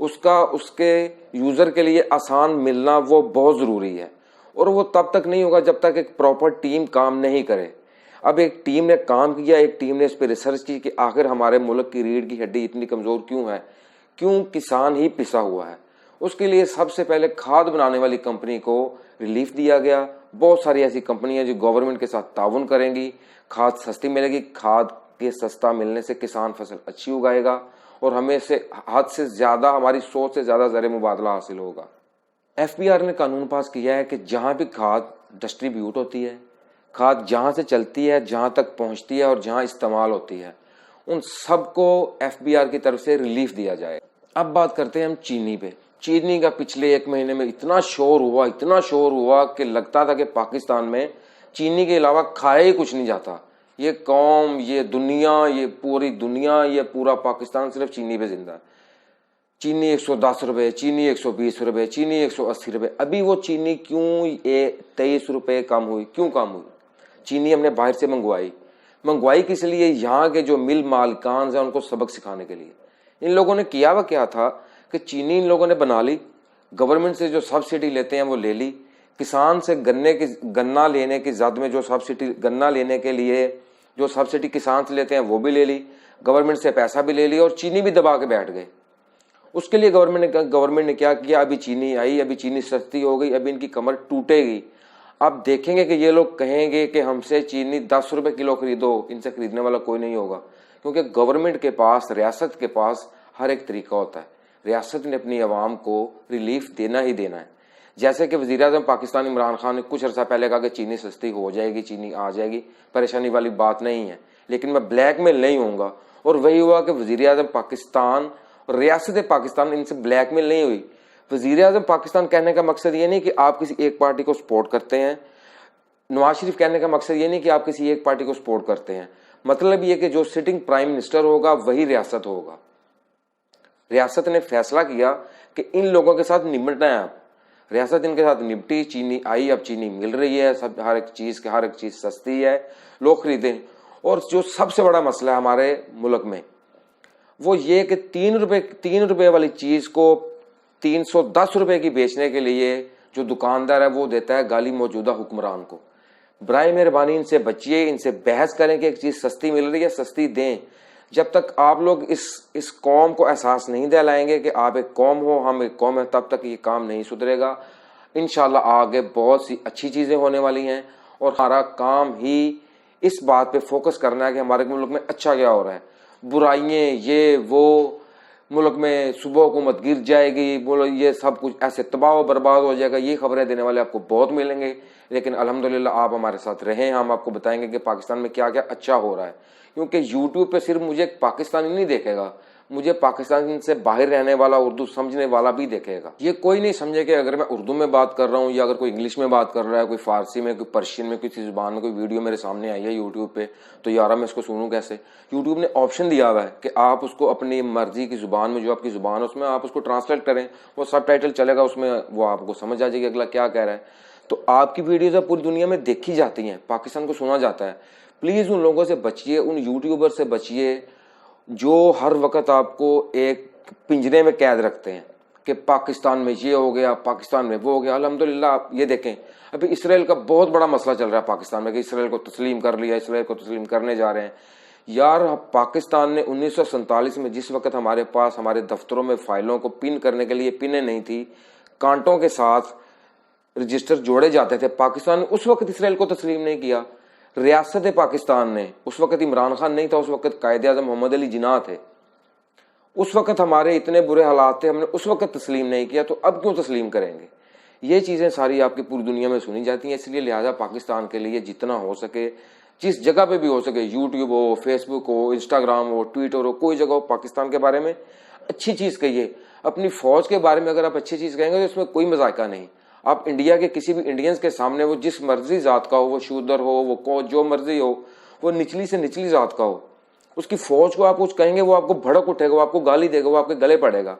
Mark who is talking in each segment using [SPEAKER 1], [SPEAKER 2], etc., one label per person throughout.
[SPEAKER 1] اس کے یوزر کے لیے آسان ملنا وہ بہت ضروری ہے، اور وہ تب تک نہیں ہوگا جب تک ایک پراپر ٹیم کام نہیں کرے۔ اب ایک ٹیم نے کام کیا، ایک ٹیم نے اس پہ ریسرچ کی کہ آخر ہمارے ملک کی ریڑھ کی ہڈی اتنی کمزور کیوں ہے، کیوں کسان ہی پسا ہوا ہے۔ اس کے لیے سب سے پہلے کھاد بنانے والی کمپنی کو ریلیف دیا گیا۔ بہت ساری ایسی کمپنیاں جو گورنمنٹ کے ساتھ تعاون کریں گی، کھاد سستی ملے گی، کھاد کے سستا ملنے سے کسان فصل اچھی اگائے گا اور ہمیں سے حد سے زیادہ، ہماری سوچ سے زیادہ زر مبادلہ حاصل ہوگا۔ ایف بی آر نے قانون پاس کیا ہے کہ جہاں بھی کھاد ڈسٹریبیوٹ ہوتی ہے، کھاد جہاں سے چلتی ہے، جہاں تک پہنچتی ہے اور جہاں استعمال ہوتی ہے، ان سب کو ایف بی آر کی طرف سے ریلیف دیا جائے۔ اب بات کرتے ہیں ہم چینی پہ۔ چینی کا پچھلے 1 مہینے میں اتنا شور ہوا کہ لگتا تھا کہ پاکستان میں چینی کے علاوہ کھایا ہی کچھ نہیں جاتا۔ یہ قوم، یہ دنیا، یہ پوری دنیا، یہ پورا پاکستان صرف چینی پہ زندہ ہے۔ چینی 110 روپے، چینی 120 روپے، چینی 180 روپے۔ ابھی وہ چینی کیوں 23 روپے کم ہوئی؟ کیوں کم ہوئی؟ چینی ہم نے باہر سے منگوائی کس لیے؟ یہاں کے جو مل مالکان ہیں ان کو سبق سکھانے کے لیے۔ ان لوگوں نے کیا وہ کیا تھا کہ چینی ان لوگوں نے بنا لی، گورنمنٹ سے جو سبسڈی لیتے ہیں وہ لے لی، کسان سے گنا لینے کی زد میں جو سبسڈی، گنا لینے کے لیے جو سبسڈی کسان سے لیتے ہیں وہ بھی لے لی، گورنمنٹ سے پیسہ بھی لے لیا اور چینی بھی دبا کے بیٹھ گئے۔ اس کے لیے گورنمنٹ نے کیا کیا؟ ابھی چینی آئی، ابھی چینی سستی ہو گئی، ابھی ان کی کمر ٹوٹے گی۔ اب دیکھیں گے کہ یہ لوگ کہیں گے کہ ہم سے چینی 10 روپے کلو خریدو، ان سے خریدنے والا کوئی نہیں ہوگا، کیونکہ گورنمنٹ کے پاس، ریاست کے پاس ہر ایک طریقہ ہوتا ہے۔ ریاست نے اپنی عوام کو ریلیف دینا ہی دینا ہے۔ جیسے کہ وزیر اعظم پاکستان عمران خان نے کچھ عرصہ پہلے کہا کہ چینی سستی ہو جائے گی، چینی آ جائے گی، پریشانی والی بات نہیں ہے، لیکن میں بلیک میل نہیں ہوں گا۔ اور وہی ہوا کہ وزیر اعظم پاکستان اور ریاست پاکستان ان سے بلیک میل نہیں ہوئی۔ وزیر اعظم پاکستان کہنے کا مقصد یہ نہیں کہ آپ کسی ایک پارٹی کو سپورٹ کرتے ہیں، نواز شریف کہنے کا مقصد یہ نہیں کہ آپ کسی ایک پارٹی کو سپورٹ کرتے ہیں، مطلب یہ کہ جو سٹنگ پرائم منسٹر ہوگا وہی ریاست ہوگا۔ ریاست نے فیصلہ کیا کہ ان لوگوں کے ساتھ نمٹنا ہے۔ اب ریاست ان کے ساتھ نمٹی، چینی آئی، اب چینی مل رہی ہے، سب ہر ایک چیز سستی ہے، لوگ خریدیں۔ اور جو سب سے بڑا مسئلہ ہے ہمارے ملک میں وہ یہ کہ 3 روپے والی چیز کو 310 روپے کی بیچنے کے لیے جو دکاندار ہے وہ دیتا ہے گالی موجودہ حکمران کو۔ برائے مہربانی ان سے بچیے، ان سے بحث کریں کہ ایک چیز سستی مل رہی ہے، سستی دیں۔ جب تک آپ لوگ اس قوم کو احساس نہیں دلائیں گے کہ آپ ایک قوم ہو، ہم ایک قوم ہے، تب تک یہ کام نہیں سدھرے گا۔ انشاءاللہ آگے بہت سی اچھی چیزیں ہونے والی ہیں، اور ہمارا کام ہی اس بات پہ فوکس کرنا ہے کہ ہمارے ملک میں اچھا کیا ہو رہا ہے۔ برائیاں یہ وہ، ملک میں صبح حکومت گر جائے گی، یہ سب کچھ ایسے تباہ و برباد ہو جائے گا، یہ خبریں دینے والے آپ کو بہت ملیں گے، لیکن الحمدللہ آپ ہمارے ساتھ رہیں، ہم آپ کو بتائیں گے کہ پاکستان میں کیا کیا اچھا ہو رہا ہے۔ کیونکہ یوٹیوب پہ صرف مجھے پاکستانی نہیں دیکھے گا، مجھے پاکستان سے باہر رہنے والا، اردو سمجھنے والا بھی دیکھے گا۔ یہ کوئی نہیں سمجھے کہ اگر میں اردو میں بات کر رہا ہوں یا اگر کوئی انگلش میں بات کر رہا ہے، کوئی فارسی میں، کوئی پرشین میں، کسی زبان میں کوئی ویڈیو میرے سامنے آئی ہے یوٹیوب پہ، تو یارا میں اس کو سنوں کیسے؟ یوٹیوب نے آپشن دیا ہوا ہے کہ آپ اس کو اپنی مرضی کی زبان میں، جو آپ کی زبان ہے اس میں آپ اس کو ٹرانسلیٹ کریں، وہ سب ٹائٹل چلے گا اس میں، وہ آپ کو سمجھ آ جائے گی اگلا کیا کہہ رہا ہے۔ تو آپ کی ویڈیوز پوری دنیا میں دیکھی جاتی ہیں، پاکستان کو سنا جاتا ہے۔ پلیز ان لوگوں سے بچیے، ان یوٹیوبر سے بچیے جو ہر وقت آپ کو ایک پنجرے میں قید رکھتے ہیں کہ پاکستان میں یہ ہو گیا، پاکستان میں وہ ہو گیا۔ الحمدللہ آپ یہ دیکھیں، ابھی اسرائیل کا بہت بڑا مسئلہ چل رہا ہے پاکستان میں کہ اسرائیل کو تسلیم کر لیا، اسرائیل کو تسلیم کرنے جا رہے ہیں۔ یار پاکستان نے 1947 میں جس وقت ہمارے پاس ہمارے دفتروں میں فائلوں کو پن کرنے کے لیے پنیں نہیں تھی، کانٹوں کے ساتھ رجسٹر جوڑے جاتے تھے، پاکستان نے اس وقت اسرائیل کو تسلیم نہیں کیا۔ ریاست پاکستان نے، اس وقت عمران خان نہیں تھا، اس وقت قائد اعظم محمد علی جناح تھے، اس وقت ہمارے اتنے برے حالات تھے، ہم نے اس وقت تسلیم نہیں کیا، تو اب کیوں تسلیم کریں گے؟ یہ چیزیں ساری آپ کی پوری دنیا میں سنی جاتی ہیں، اس لیے لہٰذا پاکستان کے لیے جتنا ہو سکے، جس جگہ پہ بھی ہو سکے، یوٹیوب ہو، فیس بک ہو، انسٹاگرام ہو، ٹویٹر ہو، کوئی جگہ ہو، پاکستان کے بارے میں اچھی چیز کہیے۔ اپنی فوج کے بارے میں اگر آپ اچھی چیز کہیں گے تو اس میں کوئی مذائقہ نہیں۔ آپ انڈیا کے کسی بھی انڈینز کے سامنے، وہ جس مرضی ذات کا ہو، وہ شودر ہو، وہ جو مرضی ہو، وہ نچلی سے نچلی ذات کا ہو، اس کی فوج کو آپ کچھ کہیں گے وہ آپ کو بھڑک اٹھے گا، وہ آپ کو گالی دے گا، وہ آپ کے گلے پڑے گا۔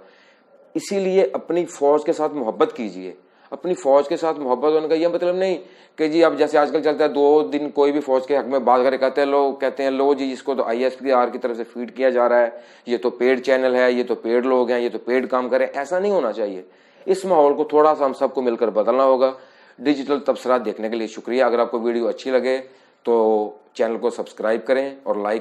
[SPEAKER 1] اسی لیے اپنی فوج کے ساتھ محبت کیجیے، اپنی فوج کے ساتھ محبت ہونے کا یہ مطلب نہیں کہ جی اب جیسے آج کل چلتا ہے 2 دن کوئی بھی فوج کے حق میں بات کرے کہتے ہیں لو جی اس کو تو ISPR کی طرف سے فیڈ کیا جا رہا ہے، یہ تو پیڈ چینل ہے، یہ تو پیڈ لوگ ہیں، یہ تو پیڈ کام کریں. ایسا نہیں ہونا چاہیے. اس ماحول کو تھوڑا سا ہم سب کو مل کر بدلنا ہوگا. ڈیجیٹل تبصرات دیکھنے کے لیے شکریہ. اگر آپ کو ویڈیو اچھی لگے تو چینل کو سبسکرائب کریں اور لائک